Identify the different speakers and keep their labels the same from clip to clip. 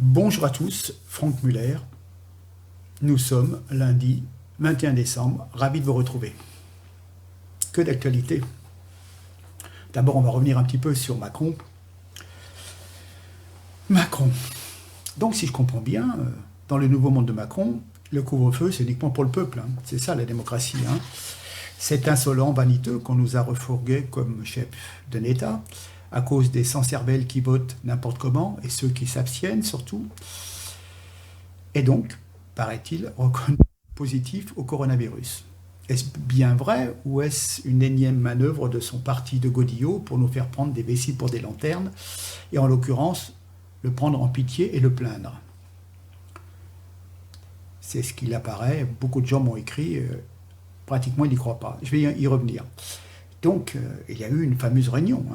Speaker 1: Bonjour à tous, Franck Muller. Nous sommes lundi 21 décembre, ravi de vous retrouver. Que d'actualité. D'abord, on va revenir un petit peu sur Macron. Macron. Donc, si je comprends bien, dans le nouveau monde de Macron, le couvre-feu, c'est uniquement pour le peuple. C'est ça, la démocratie. Cet insolent vaniteux qu'on nous a refourgué comme chef d'un État, à cause des sans-cervelles qui votent n'importe comment, et ceux qui s'abstiennent surtout. Et donc, paraît-il, reconnu positif au coronavirus. Est-ce bien vrai ou est-ce une énième manœuvre de son parti de godillots pour nous faire prendre des vessies pour des lanternes, et en l'occurrence, le prendre en pitié et le plaindre? C'est ce qu'il apparaît, beaucoup de gens m'ont écrit, pratiquement ils n'y croient pas. Je vais y revenir. Donc, il y a eu une fameuse réunion.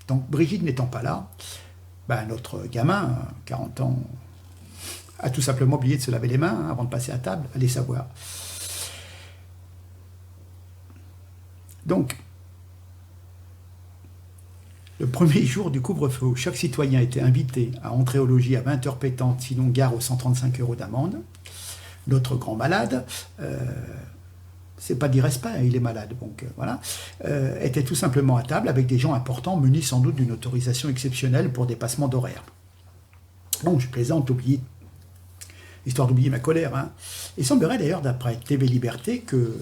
Speaker 1: Donc, Brigitte n'étant pas là, notre gamin, 40 ans, a tout simplement oublié de se laver les mains avant de passer à table, allez savoir. Donc, le premier jour du couvre-feu, où chaque citoyen était invité à entrer au logis à 20h pétantes, sinon gare aux 135 € d'amende. Notre grand malade, c'est pas d'irrespect, il est malade, donc voilà, était tout simplement à table avec des gens importants, munis sans doute d'une autorisation exceptionnelle pour dépassement d'horaire. Donc je plaisante, histoire d'oublier ma colère. Il semblerait d'ailleurs, d'après TV Liberté, que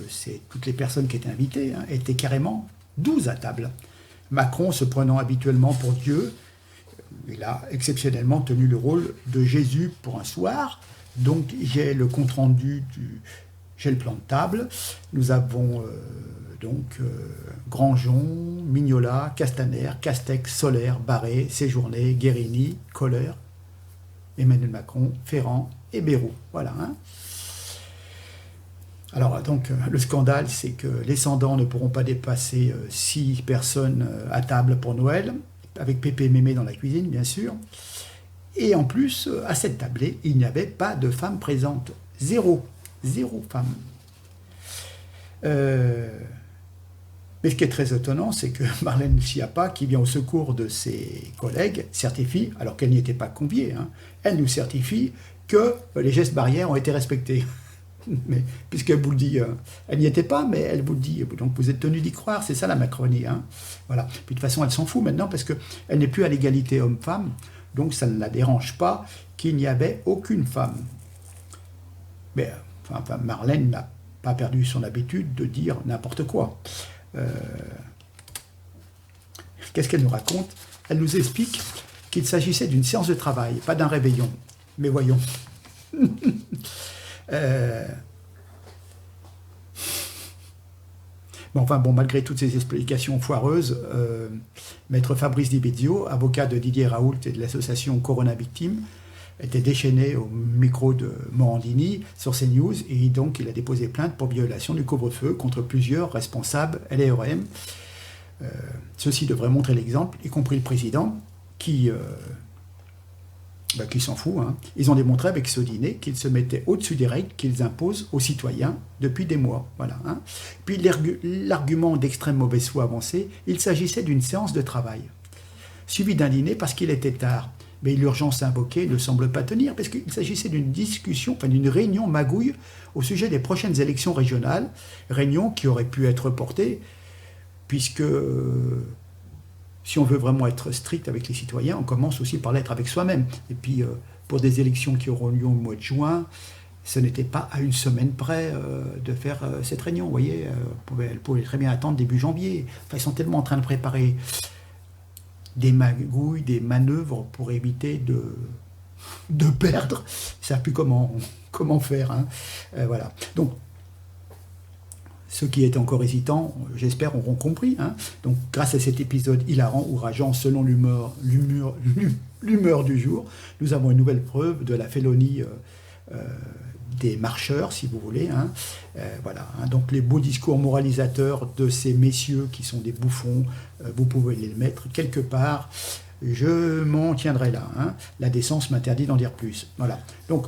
Speaker 1: toutes les personnes qui étaient invitées étaient carrément 12 à table. Macron, se prenant habituellement pour Dieu, il a exceptionnellement tenu le rôle de Jésus pour un soir. Donc j'ai le compte-rendu j'ai le plan de table. Nous avons Grandjean, Mignola, Castaner, Castex, Soler, Barré, Séjourné, Guérini, Kohler, Emmanuel Macron, Ferrand et Bayrou. Voilà. Alors, donc, le scandale, c'est que les Cendants ne pourront pas dépasser 6 personnes à table pour Noël, avec Pépé et Mémé dans la cuisine, bien sûr. Et en plus, à cette tablée, il n'y avait pas de femmes présentes. Zéro femme. Mais ce qui est très étonnant, c'est que Marlène Schiappa, qui vient au secours de ses collègues, certifie, alors qu'elle n'y était pas conviée, elle nous certifie que les gestes barrières ont été respectés. Mais puisqu'elle vous le dit, elle n'y était pas, mais elle vous le dit, donc vous êtes tenu d'y croire, c'est ça la Macronie. Voilà. Puis de toute façon, elle s'en fout maintenant, parce qu'elle n'est plus à l'égalité homme-femme, donc ça ne la dérange pas qu'il n'y avait aucune femme. Mais Marlène n'a pas perdu son habitude de dire n'importe quoi. Qu'est-ce qu'elle nous raconte? Elle nous explique qu'il s'agissait d'une séance de travail, pas d'un réveillon. Mais voyons. Malgré toutes ces explications foireuses, maître Fabrice Di Bizio, avocat de Didier Raoult et de l'association Corona Victimes, était déchaîné au micro de Morandini sur CNews, et donc il a déposé plainte pour violation du couvre-feu contre plusieurs responsables LREM. Ceux-ci devraient montrer l'exemple, y compris le président, qui s'en fout. Ils ont démontré avec ce dîner qu'ils se mettaient au-dessus des règles qu'ils imposent aux citoyens depuis des mois. Voilà. Puis l'argument d'extrême mauvaise foi avancé, il s'agissait d'une séance de travail, suivi d'un dîner parce qu'il était tard. Mais l'urgence invoquée ne semble pas tenir, parce qu'il s'agissait d'une discussion, d'une réunion magouille au sujet des prochaines élections régionales, réunion qui aurait pu être reportée, puisque si on veut vraiment être strict avec les citoyens, on commence aussi par l'être avec soi-même. Et puis, pour des élections qui auront lieu au mois de juin, ce n'était pas à une semaine près de faire cette réunion. Vous voyez, elle pouvait très bien attendre début janvier. Ils sont tellement en train de préparer des magouilles, des manœuvres pour éviter de perdre. Ils ne savent plus comment faire. Voilà. Donc, ceux qui étaient encore hésitants, j'espère, auront compris. Donc, grâce à cet épisode hilarant ou rageant, selon l'humeur du jour, nous avons une nouvelle preuve de la félonie des marcheurs, si vous voulez. Voilà. Donc, les beaux discours moralisateurs de ces messieurs qui sont des bouffons, vous pouvez les mettre quelque part. Je m'en tiendrai là. La décence m'interdit d'en dire plus. Voilà. Donc,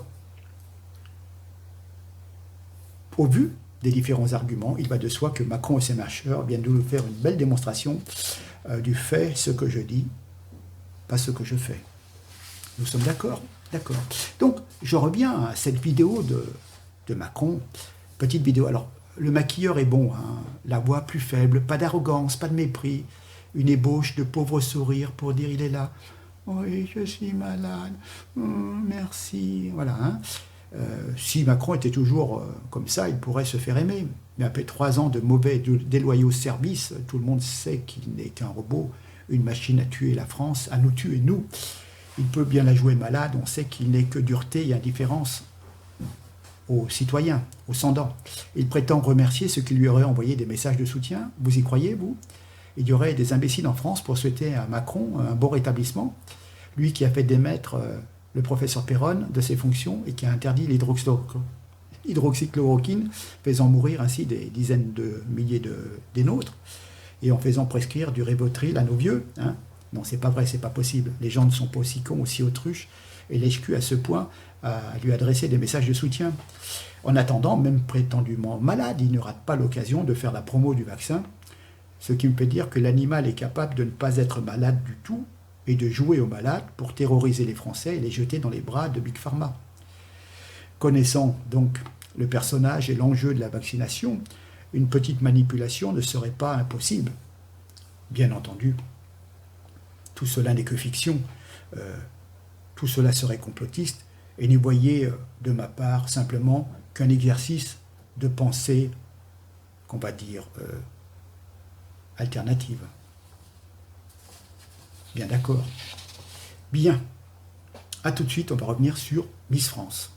Speaker 1: au vu des différents arguments, il va de soi que Macron et ses marcheurs viennent de nous faire une belle démonstration du fait ce que je dis, pas ce que je fais. Nous sommes d'accord? D'accord. Donc, je reviens à cette vidéo de Macron. Petite vidéo. Alors, le maquilleur est bon, hein. La voix plus faible, pas d'arrogance, pas de mépris. Une ébauche de pauvre sourire pour dire il est là. Oui, je suis malade. Merci. Voilà. Hein. Si Macron était toujours comme ça, il pourrait se faire aimer. Mais après 3 ans de mauvais, déloyaux services, tout le monde sait qu'il n'est qu'un robot, une machine à tuer la France, à nous tuer, nous. Il peut bien la jouer malade, on sait qu'il n'est que dureté et indifférence aux citoyens, aux sans-dents. Il prétend remercier ceux qui lui auraient envoyé des messages de soutien. Vous y croyez, vous? Il y aurait des imbéciles en France pour souhaiter à Macron un bon rétablissement, lui qui a fait démettre le professeur Perron de ses fonctions et qui a interdit l'hydroxychloroquine, faisant mourir ainsi des dizaines de milliers des nôtres, et en faisant prescrire du Rivotril à nos vieux. Hein. Non, c'est pas vrai, c'est pas possible. Les gens ne sont pas aussi cons, aussi autruches, et lèche-cul à ce point à lui adresser des messages de soutien. En attendant, même prétendument malade, il ne rate pas l'occasion de faire la promo du vaccin, ce qui me fait dire que l'animal est capable de ne pas être malade du tout et de jouer aux malades pour terroriser les Français et les jeter dans les bras de Big Pharma. Connaissant donc le personnage et l'enjeu de la vaccination, une petite manipulation ne serait pas impossible. Bien entendu, tout cela n'est que fiction, tout cela serait complotiste, et n'y voyez de ma part simplement qu'un exercice de pensée, qu'on va dire, alternative. Bien d'accord. Bien. A tout de suite, on va revenir sur Miss France.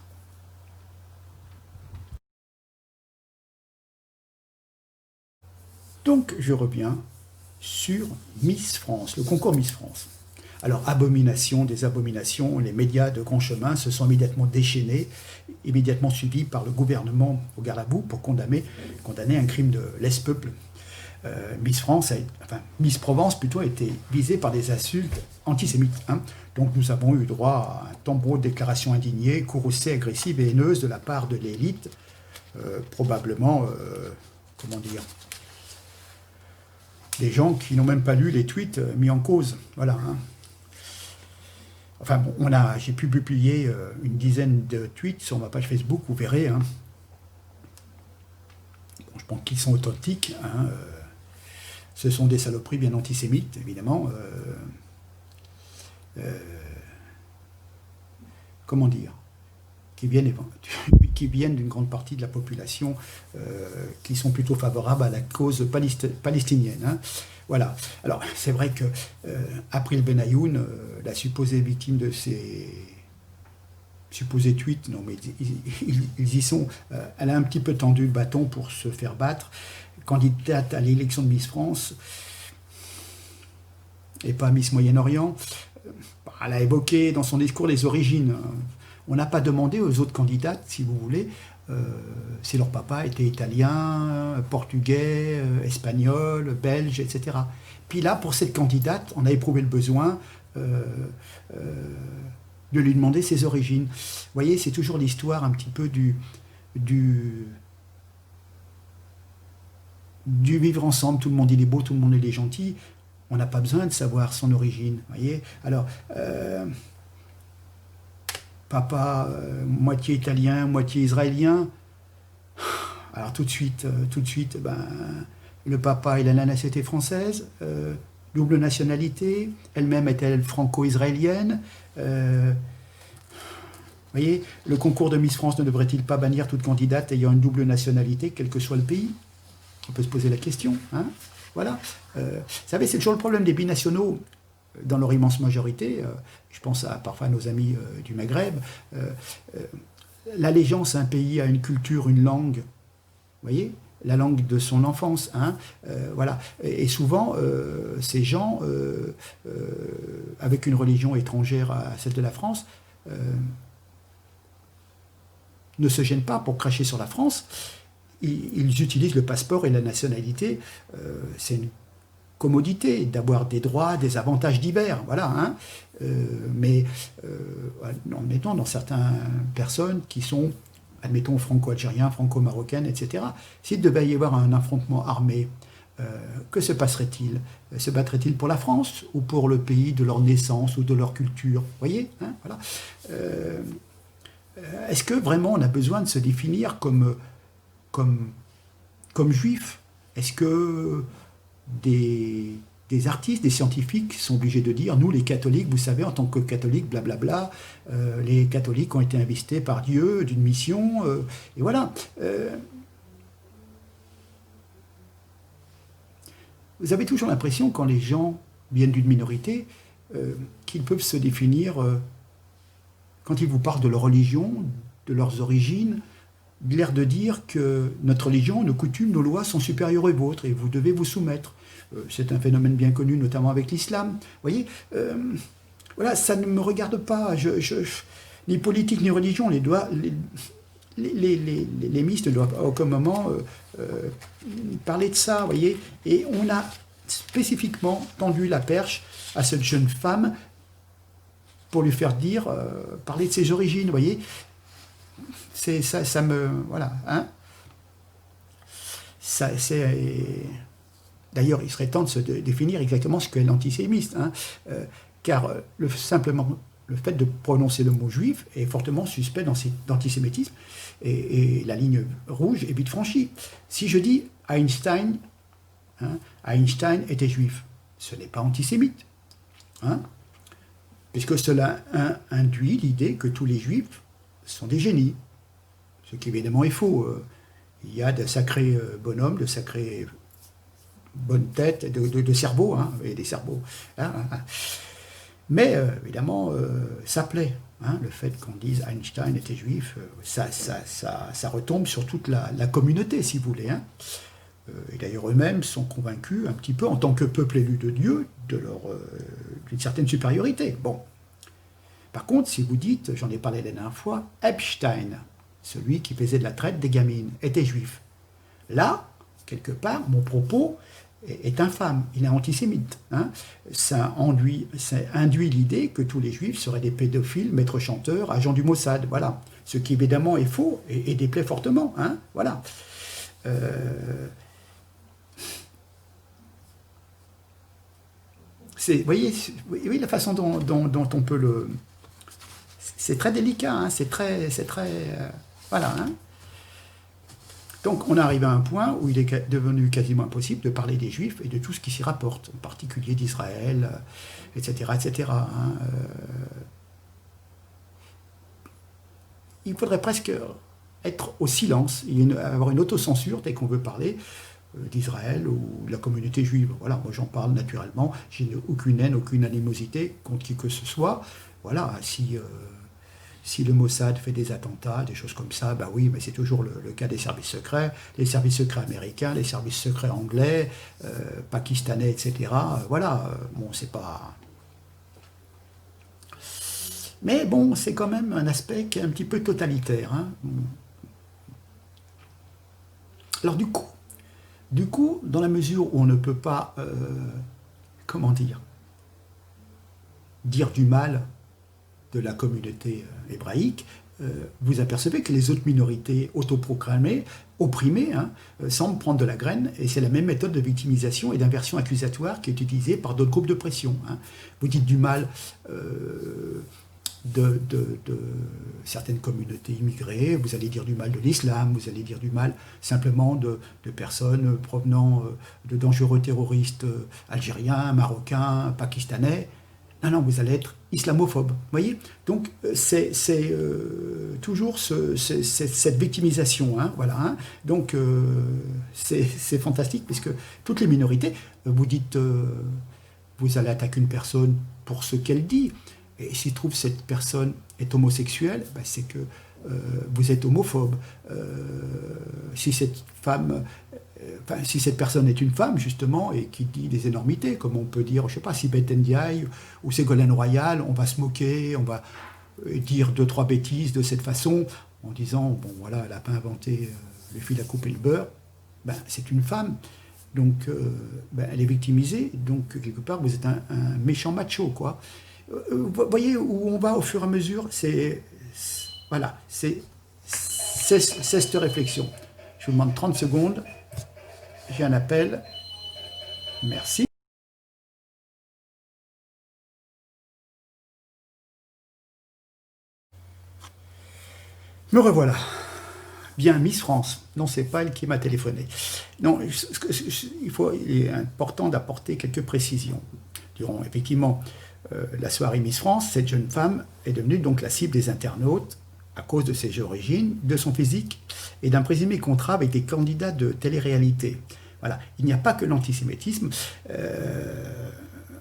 Speaker 1: Donc, je reviens sur Miss France, le concours Miss France. Alors, abomination des abominations, les médias de grand chemin se sont immédiatement déchaînés, immédiatement suivis par le gouvernement au garde à vous pour condamner un crime de lèse-peuple. Miss France, enfin Miss Provence plutôt, a été visée par des insultes antisémites. Hein. Donc nous avons eu droit à un tombereau de déclarations indignées, courroucées, agressives et haineuses de la part de l'élite, probablement, comment dire, des gens qui n'ont même pas lu les tweets mis en cause. Voilà. Hein. Enfin bon, j'ai pu publier une dizaine de tweets sur ma page Facebook, vous verrez. Hein. Bon, je pense qu'ils sont authentiques. Hein, ce sont des saloperies bien antisémites, évidemment. Comment dire, qui viennent d'une grande partie de la population qui sont plutôt favorables à la cause palestinienne. Hein. Voilà. Alors, c'est vrai que April Benayoun, la supposée victime de ces supposés tweets, non mais ils y sont, elle a un petit peu tendu le bâton pour se faire battre, candidate à l'élection de Miss France, et pas Miss Moyen-Orient. Elle a évoqué dans son discours les origines. On n'a pas demandé aux autres candidates, si vous voulez, si leur papa était italien, portugais, espagnol, belge, etc. Puis là, pour cette candidate, on a éprouvé le besoin de lui demander ses origines. Vous voyez, c'est toujours l'histoire un petit peu du vivre ensemble. Tout le monde il est beau, tout le monde il est gentil. On n'a pas besoin de savoir son origine. Voyez. Alors, papa, moitié italien, moitié israélien. Alors tout de suite, le papa il a la nationalité française, double nationalité, elle-même est-elle franco-israélienne. Voyez, le concours de Miss France ne devrait-il pas bannir toute candidate ayant une double nationalité, quel que soit le pays? On peut se poser la question. Hein, voilà. Vous savez, c'est toujours le problème des binationaux. Dans leur immense majorité, je pense parfois à nos amis du Maghreb, l'allégeance à un pays, à une culture, une langue, vous voyez, la langue de son enfance, hein, voilà. Et souvent, ces gens, avec une religion étrangère à celle de la France, ne se gênent pas pour cracher sur la France. Ils utilisent le passeport et la nationalité. C'est une commodité d'avoir des droits, des avantages divers, voilà. Hein. Mais admettons, dans certaines personnes qui sont, admettons, franco-algériens, franco-marocaines, etc., s'il devait y avoir un affrontement armé que se passerait-il? Se battraient-ils pour la France ou pour le pays de leur naissance ou de leur culture? Vous voyez, hein, voilà. Euh, Est-ce que vraiment on a besoin de se définir comme, comme juif? Est-ce que des artistes, des scientifiques sont obligés de dire, nous les catholiques, vous savez, en tant que catholiques, blablabla, les catholiques ont été investis par Dieu d'une mission, et voilà. Vous avez toujours l'impression, quand les gens viennent d'une minorité, qu'ils peuvent se définir, quand ils vous parlent de leur religion, de leurs origines, l'air de dire que notre religion, nos coutumes, nos lois sont supérieures aux vôtres et vous devez vous soumettre. C'est un phénomène bien connu, notamment avec l'islam. Vous voyez, voilà, ça ne me regarde pas. Ni politique ni religion, les ministres ne doivent à aucun moment parler de ça, vous voyez. Et on a spécifiquement tendu la perche à cette jeune femme pour lui faire dire, parler de ses origines, vous voyez. C'est ça me... Voilà, hein. D'ailleurs, il serait temps de se définir exactement ce qu'est l'antisémitisme, hein, car simplement le fait de prononcer le mot juif est fortement suspect d'antisémitisme, et la ligne rouge est vite franchie. Si je dis Einstein, hein, Einstein était juif, ce n'est pas antisémite, hein, puisque cela induit l'idée que tous les juifs sont des génies, ce qui évidemment est faux. Il y a de sacrés bonhommes, de sacrés bonnes têtes, de cerveaux, hein, et des cerveaux. Hein, hein. Mais évidemment, ça plaît. Hein, le fait qu'on dise Einstein était juif, ça retombe sur toute la communauté, si vous voulez. Hein. Et d'ailleurs, eux-mêmes sont convaincus, un petit peu, en tant que peuple élu de Dieu, d'une certaine supériorité. Bon. Par contre, si vous dites, j'en ai parlé la dernière fois, Epstein, celui qui faisait de la traite des gamines, était juif. Là, quelque part, mon propos est infâme, il est antisémite. Hein. Ça induit l'idée que tous les juifs seraient des pédophiles, maîtres chanteurs, agents du Mossad. Voilà. Ce qui évidemment est faux et déplaît fortement. Hein. Voilà. Vous voyez la façon dont on peut le... C'est très délicat, hein, c'est très voilà. Hein. Donc on arrive à un point où il est devenu quasiment impossible de parler des Juifs et de tout ce qui s'y rapporte, en particulier d'Israël, etc., etc. Hein. Il faudrait presque être au silence, avoir une autocensure dès qu'on veut parler d'Israël ou de la communauté juive. Voilà, moi j'en parle naturellement, j'ai aucune haine, aucune animosité contre qui que ce soit. Voilà, si le Mossad fait des attentats, des choses comme ça, bah oui, mais c'est toujours le cas des services secrets, les services secrets américains, les services secrets anglais, pakistanais, etc. Voilà, bon, c'est pas... Mais bon, c'est quand même un aspect qui est un petit peu totalitaire. Hein. Alors du coup, dans la mesure où on ne peut pas, comment dire du mal de la communauté hébraïque, vous apercevez que les autres minorités autoproclamées, opprimées, hein, semblent prendre de la graine, et c'est la même méthode de victimisation et d'inversion accusatoire qui est utilisée par d'autres groupes de pression. Hein. Vous dites du mal de certaines communautés immigrées, vous allez dire du mal de l'islam, vous allez dire du mal simplement de personnes provenant de dangereux terroristes algériens, marocains, pakistanais. Non, vous allez être islamophobe. Vous voyez? Donc, c'est toujours cette victimisation. Hein, voilà, hein. Donc, c'est fantastique, puisque toutes les minorités, vous dites, vous allez attaquer une personne pour ce qu'elle dit. Et s'il trouve que cette personne est homosexuelle, ben c'est que vous êtes homophobe. Si cette personne est une femme, justement, et qui dit des énormités, comme on peut dire, je ne sais pas, si Beth Ndiaye ou Ségolène Royal, on va se moquer, on va dire 2-3 bêtises de cette façon, en disant, bon voilà, elle n'a pas inventé le fil à couper le beurre, ben, c'est une femme, donc ben, elle est victimisée, donc quelque part, vous êtes un méchant macho, quoi. Vous voyez où on va au fur et à mesure, c'est cette réflexion. Je vous demande 30 secondes. J'ai un appel. Merci. Me revoilà. Bien, Miss France. Non, c'est pas elle qui m'a téléphoné. Non, il est important d'apporter quelques précisions. Durant effectivement la soirée Miss France, cette jeune femme est devenue donc la cible des internautes à cause de ses origines, de son physique et d'un présumé contrat avec des candidats de télé-réalité. Voilà. Il n'y a pas que l'antisémitisme.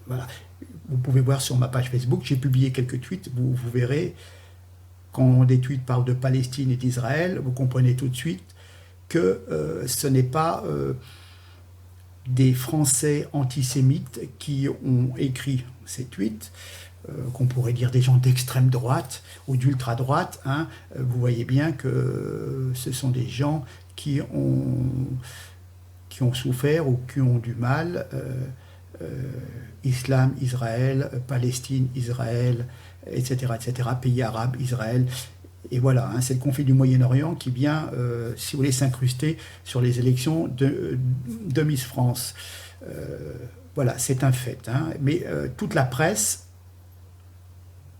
Speaker 1: Voilà. Vous pouvez voir sur ma page Facebook, j'ai publié quelques tweets, vous verrez, quand des tweets parlent de Palestine et d'Israël, vous comprenez tout de suite que ce n'est pas des Français antisémites qui ont écrit ces tweets, qu'on pourrait dire des gens d'extrême droite ou d'ultra droite. Hein. Vous voyez bien que ce sont des gens qui ont souffert ou qui ont du mal. Islam, Israël, Palestine, Israël, etc., etc., pays arabes, Israël. Et voilà, hein, c'est le conflit du Moyen-Orient qui vient, si vous voulez, s'incruster sur les élections de Miss France. Voilà, c'est un fait. Hein. Mais toute la presse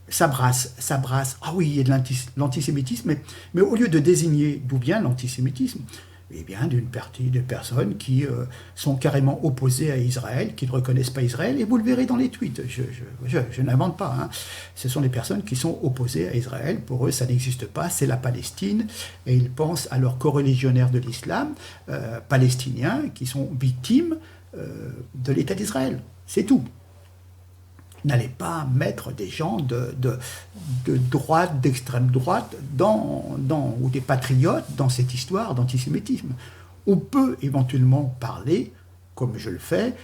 Speaker 1: s'abrace. Ah oui, il y a de l'antisémitisme, mais au lieu de désigner d'où vient l'antisémitisme, eh bien, d'une partie de personnes qui sont carrément opposées à Israël, qui ne reconnaissent pas Israël, et vous le verrez dans les tweets, je n'invente pas, hein. Ce sont des personnes qui sont opposées à Israël, pour eux ça n'existe pas, c'est la Palestine, et ils pensent à leurs coreligionnaires de l'islam, palestiniens, qui sont victimes de l'État d'Israël, c'est tout. N'allez pas mettre des gens de droite, d'extrême droite, ou des patriotes dans cette histoire d'antisémitisme. On peut éventuellement parler, comme je le fais,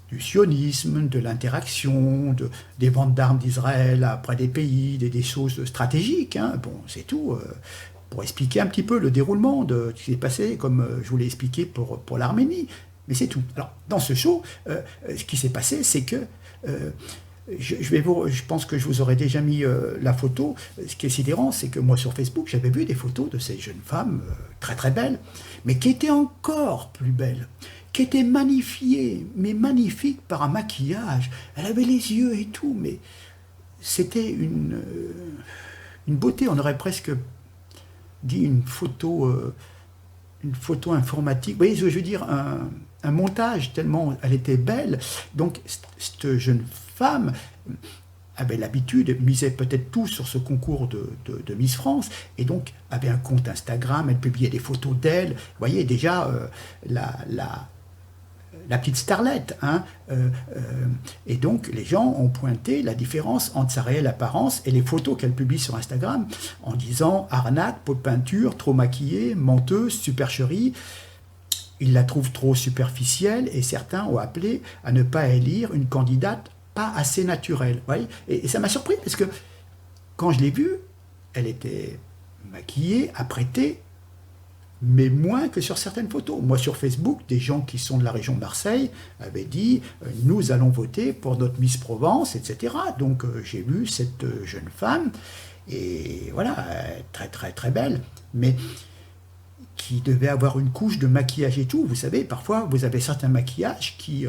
Speaker 1: du sionisme, de l'interaction, des ventes d'armes d'Israël après des pays, des choses stratégiques. Hein. Bon, c'est tout. Pour expliquer un petit peu le déroulement de ce qui s'est passé, comme je vous l'ai expliqué pour l'Arménie. Mais c'est tout. Alors, dans ce show, ce qui s'est passé, c'est que je pense que je vous aurais déjà mis la photo. Ce qui est sidérant, c'est que moi, sur Facebook, j'avais vu des photos de ces jeunes femmes très très belles, mais qui étaient encore plus belles, qui étaient magnifiées, mais magnifiques par un maquillage. Elle avait les yeux et tout, mais c'était une beauté. On aurait presque dit une photo informatique. Vous voyez ce que je veux dire, un montage, tellement elle était belle. Donc, cette jeune femme avait l'habitude, misait peut-être tout sur ce concours de Miss France, et donc avait un compte Instagram, elle publiait des photos d'elle. Vous voyez déjà la petite starlette. Hein, et donc, les gens ont pointé la différence entre sa réelle apparence et les photos qu'elle publie sur Instagram, en disant arnaque, pot de peinture, trop maquillée, menteuse, supercherie. Ils la trouvent trop superficielle, et certains ont appelé à ne pas élire une candidate pas assez naturelle. Vous voyez, et ça m'a surpris, parce que quand je l'ai vue, elle était maquillée, apprêtée, mais moins que sur certaines photos. Moi, sur Facebook, des gens qui sont de la région de Marseille avaient dit « Nous allons voter pour notre Miss Provence », etc. Donc, j'ai vu cette jeune femme, et voilà, très très très belle, mais qui devait avoir une couche de maquillage et tout. Vous savez, parfois, vous avez certains maquillages qui,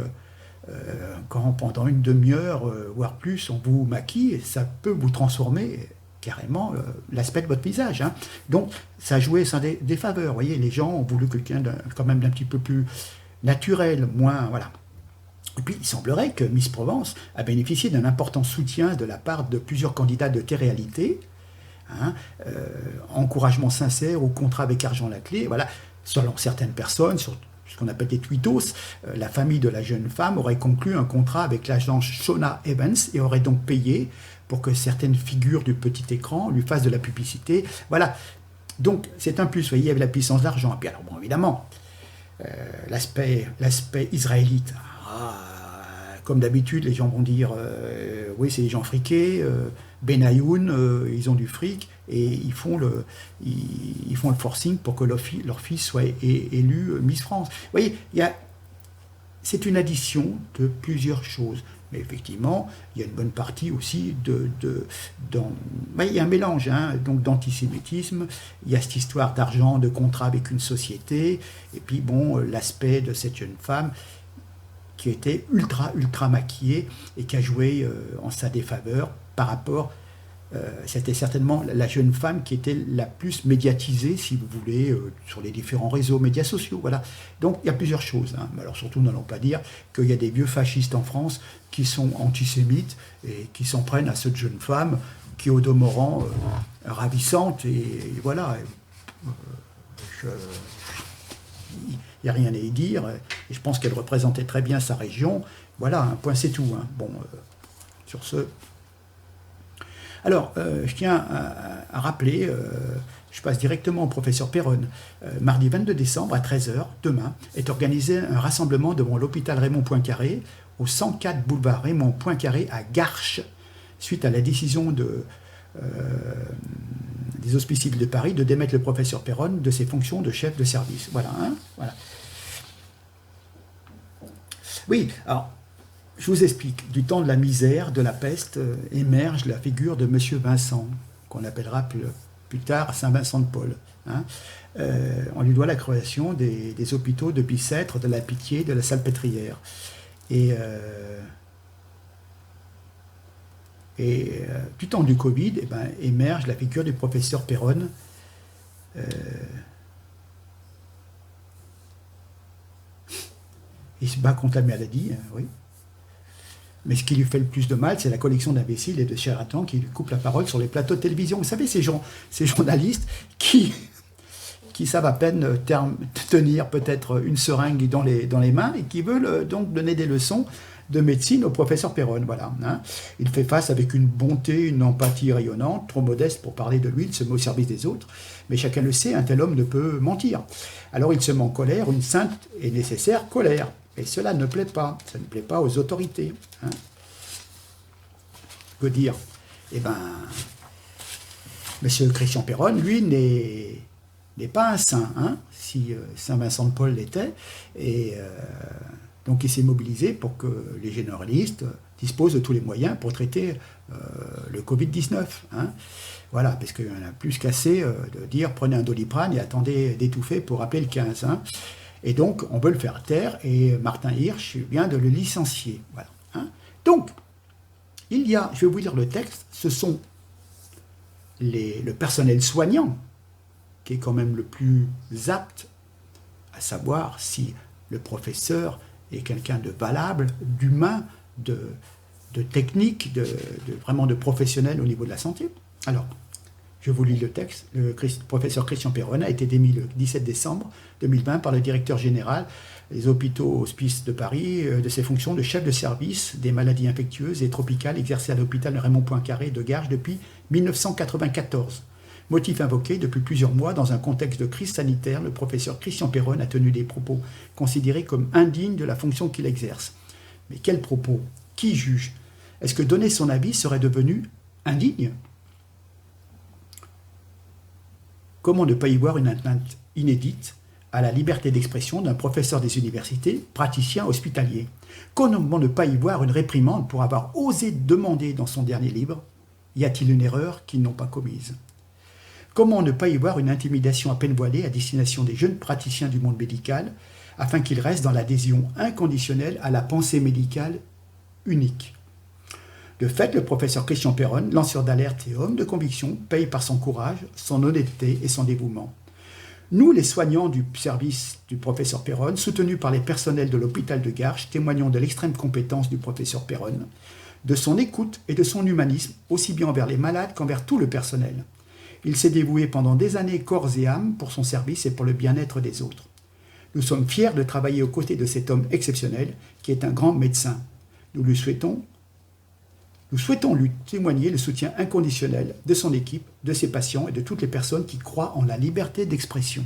Speaker 1: quand pendant une demi-heure, voire plus, on vous maquille, ça peut vous transformer carrément l'aspect de votre visage. Hein. Donc, ça jouait sans des faveurs. Vous voyez, les gens ont voulu quelqu'un quand même d'un petit peu plus naturel, moins... Voilà. Et puis, il semblerait que Miss Provence a bénéficié d'un important soutien de la part de plusieurs candidats de télé-réalité. Hein, encouragement sincère au contrat avec argent à la clé. Voilà. Selon certaines personnes, sur ce qu'on appelle des tweetos, la famille de la jeune femme aurait conclu un contrat avec l'agence Shona Evans et aurait donc payé pour que certaines figures du petit écran lui fassent de la publicité. Voilà. Donc, c'est un plus. Vous voyez, avec la puissance d'argent. Et puis, alors, bon, évidemment, l'aspect israélite. Comme d'habitude, les gens vont dire oui, c'est des gens friqués, Benayoun, ils ont du fric, et ils font le forcing pour que leur fils soit élu Miss France. Vous voyez, c'est une addition de plusieurs choses. Mais effectivement, il y a une bonne partie aussi il y a un mélange, hein, donc d'antisémitisme, il y a cette histoire d'argent, de contrat avec une société, et puis bon, l'aspect de cette jeune femme qui était ultra maquillée et qui a joué en sa défaveur par rapport. C'était certainement la jeune femme qui était la plus médiatisée, si vous voulez, sur les différents réseaux médias sociaux. Voilà. Donc il y a plusieurs choses. Hein. Alors surtout, n'allons pas dire qu'il y a des vieux fascistes en France qui sont antisémites et qui s'en prennent à cette jeune femme qui est au demeurant ravissante. Et voilà. Il n'y a rien à y dire. Et je pense qu'elle représentait très bien sa région. Voilà, un point c'est tout. Hein. Bon, sur ce... Alors, je tiens à rappeler, je passe directement au professeur Perron. Mardi 22 décembre à 13 h, demain, est organisé un rassemblement devant l'hôpital Raymond Poincaré, au 104 boulevard Raymond Poincaré à Garches, suite à la décision des Hospices civils de Paris de démettre le professeur Perron de ses fonctions de chef de service. Voilà, hein, voilà. Oui, alors... Je vous explique, du temps de la misère, de la peste, émerge la figure de M. Vincent, qu'on appellera plus tard Saint Vincent de Paul. Hein. On lui doit la création des hôpitaux de Bicêtre, de la Pitié, de la Salpêtrière. Et du temps du Covid, émerge la figure du professeur Perron. Il se bat contre la maladie, oui. Mais ce qui lui fait le plus de mal, c'est la collection d'imbéciles et de charlatans qui lui coupent la parole sur les plateaux de télévision. Vous savez, ces journalistes qui savent à peine tenir peut-être une seringue dans les mains et qui veulent donc donner des leçons de médecine au professeur Perron. Voilà, hein. Il fait face avec une bonté, une empathie rayonnante, trop modeste pour parler de lui, il se met au service des autres. Mais chacun le sait, un tel homme ne peut mentir. Alors il se met en colère, une sainte et nécessaire colère. Et cela ne plaît pas, ça ne plaît pas aux autorités. Hein. Que dire? Eh bien, M. Christian Perron, lui, n'est pas un saint, hein, si Saint Vincent de Paul l'était. Et donc il s'est mobilisé pour que les généralistes disposent de tous les moyens pour traiter le Covid-19. Hein. Voilà, parce qu'il y en a plus qu'assez de dire prenez un Doliprane et attendez d'étouffer pour appeler le 15. Hein. Et donc, on veut le faire taire, et Martin Hirsch vient de le licencier. Voilà, hein. Donc, il y a, je vais vous lire le texte, ce sont le personnel soignant, qui est quand même le plus apte à savoir si le professeur est quelqu'un de valable, d'humain, de technique, vraiment de professionnel au niveau de la santé. Alors, je vous lis le texte. Le professeur Christian Perron a été démis le 17 décembre 2020 par le directeur général des hôpitaux hospices de Paris de ses fonctions de chef de service des maladies infectieuses et tropicales exercées à l'hôpital Raymond Poincaré de Garches depuis 1994. Motif invoqué depuis plusieurs mois dans un contexte de crise sanitaire, le professeur Christian Perron a tenu des propos considérés comme indignes de la fonction qu'il exerce. Mais quels propos? Qui juge? Est-ce que donner son avis serait devenu indigne? Comment ne pas y voir une atteinte inédite à la liberté d'expression d'un professeur des universités, praticien hospitalier? Comment ne pas y voir une réprimande pour avoir osé demander dans son dernier livre « Y a-t-il une erreur qu'ils n'ont pas commise ?» Comment ne pas y voir une intimidation à peine voilée à destination des jeunes praticiens du monde médical afin qu'ils restent dans l'adhésion inconditionnelle à la pensée médicale unique? De fait, le professeur Christian Perron, lanceur d'alerte et homme de conviction, paye par son courage, son honnêteté et son dévouement. Nous, les soignants du service du professeur Perron, soutenus par les personnels de l'hôpital de Garches, témoignons de l'extrême compétence du professeur Perron, de son écoute et de son humanisme, aussi bien envers les malades qu'envers tout le personnel. Il s'est dévoué pendant des années corps et âme pour son service et pour le bien-être des autres. Nous sommes fiers de travailler aux côtés de cet homme exceptionnel qui est un grand médecin. Nous souhaitons lui témoigner le soutien inconditionnel de son équipe, de ses patients et de toutes les personnes qui croient en la liberté d'expression.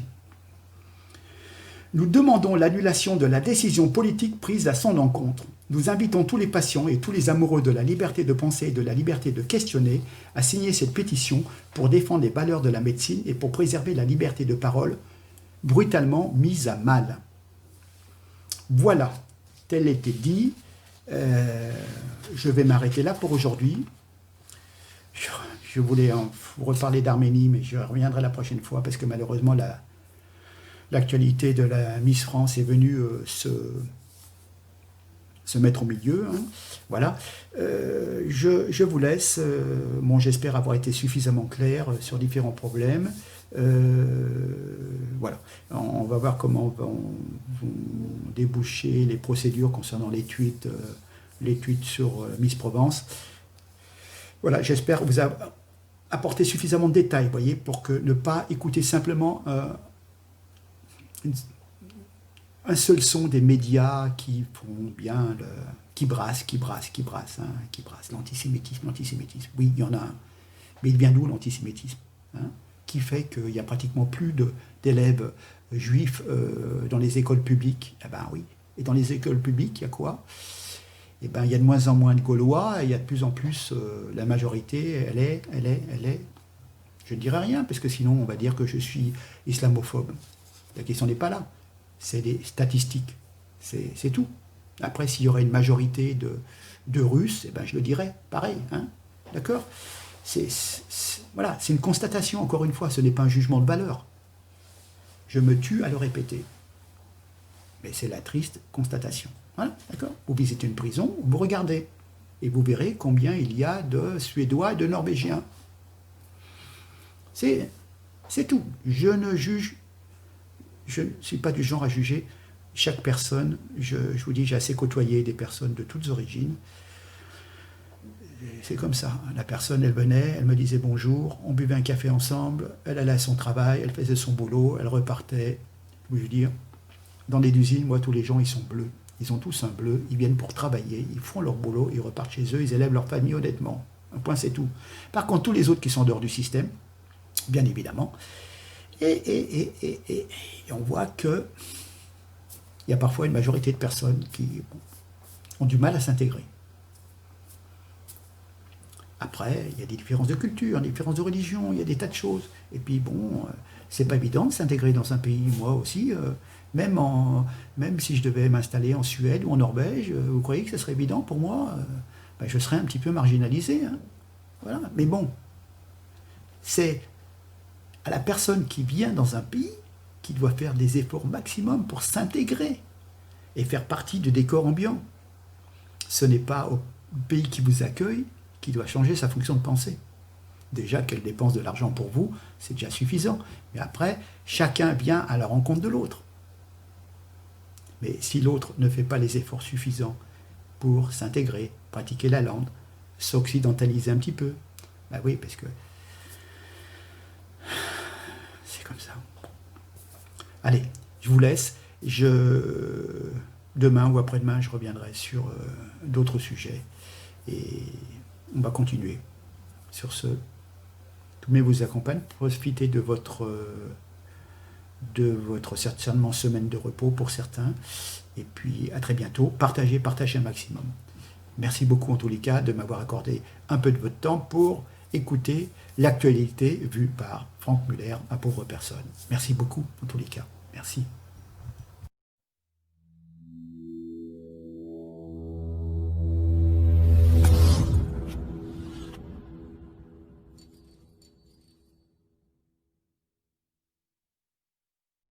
Speaker 1: Nous demandons l'annulation de la décision politique prise à son encontre. Nous invitons tous les patients et tous les amoureux de la liberté de penser et de la liberté de questionner à signer cette pétition pour défendre les valeurs de la médecine et pour préserver la liberté de parole brutalement mise à mal. Voilà, tel était dit Euh, je vais m'arrêter là pour aujourd'hui. Je, je voulais vous reparler d'Arménie, mais je reviendrai la prochaine fois parce que malheureusement l'actualité de la Miss France est venue se mettre au milieu. Hein. Voilà. Je vous laisse. Bon, j'espère avoir été suffisamment clair sur différents problèmes. Voilà. On va voir comment vont déboucher les procédures concernant les tweets sur Miss Provence. Voilà, j'espère vous apporter suffisamment de détails, voyez, pour que ne pas écouter simplement un seul son des médias qui font bien, qui brassent, hein, qui brassent l'antisémitisme. Oui, il y en a un. Mais il vient d'où l'antisémitisme, hein, qui fait qu'il n'y a pratiquement plus d'élèves juifs dans les écoles publiques. Eh ben oui. Et dans les écoles publiques, il y a quoi? Eh ben, il y a de moins en moins de Gaulois, et il y a de plus en plus, la majorité, elle est, je ne dirai rien, parce que sinon on va dire que je suis islamophobe. La question n'est pas là, c'est des statistiques, c'est tout. Après, s'il y aurait une majorité de Russes, eh ben, je le dirais, pareil, hein, d'accord? Voilà, c'est une constatation, encore une fois, ce n'est pas un jugement de valeur. Je me tue à le répéter. Mais c'est la triste constatation. Voilà, d'accord? Vous visitez une prison, vous regardez, et vous verrez combien il y a de Suédois et de Norvégiens. C'est tout. Je ne juge, je ne suis pas du genre à juger chaque personne. Je vous dis, j'ai assez côtoyé des personnes de toutes origines. C'est comme ça. La personne, elle venait, elle me disait bonjour, on buvait un café ensemble, elle allait à son travail, elle faisait son boulot, elle repartait. Je veux dire, dans les usines, moi, tous les gens, ils sont bleus. Ils ont tous un bleu, ils viennent pour travailler, ils font leur boulot, ils repartent chez eux, ils élèvent leur famille honnêtement. Un point, c'est tout. Par contre, tous les autres qui sont dehors du système, bien évidemment, et on voit que il y a parfois une majorité de personnes qui ont du mal à s'intégrer. Après, il y a des différences de culture, des différences de religion, il y a des tas de choses. Et puis bon, c'est pas évident de s'intégrer dans un pays, moi aussi. Même si je devais m'installer en Suède ou en Norvège, vous croyez que ce serait évident pour moi? Ben, je serais un petit peu marginalisé. Hein. Voilà. Mais bon, c'est à la personne qui vient dans un pays qui doit faire des efforts maximum pour s'intégrer et faire partie du décor ambiant. Ce n'est pas au pays qui vous accueille qui doit changer sa fonction de pensée. Déjà qu'elle dépense de l'argent pour vous, c'est déjà suffisant. Mais après, chacun vient à la rencontre de l'autre. Mais si l'autre ne fait pas les efforts suffisants pour s'intégrer, pratiquer la langue, s'occidentaliser un petit peu, ben oui, parce que c'est comme ça. Allez, je vous laisse. Demain ou après-demain, je reviendrai sur d'autres sujets. Et on va continuer. Sur ce, tout le monde vous accompagne. Profitez de votre certainement semaine de repos pour certains. Et puis à très bientôt. Partagez un maximum. Merci beaucoup en tous les cas de m'avoir accordé un peu de votre temps pour écouter l'actualité vue par Franck Muller, ma pauvre personne. Merci beaucoup en tous les cas. Merci.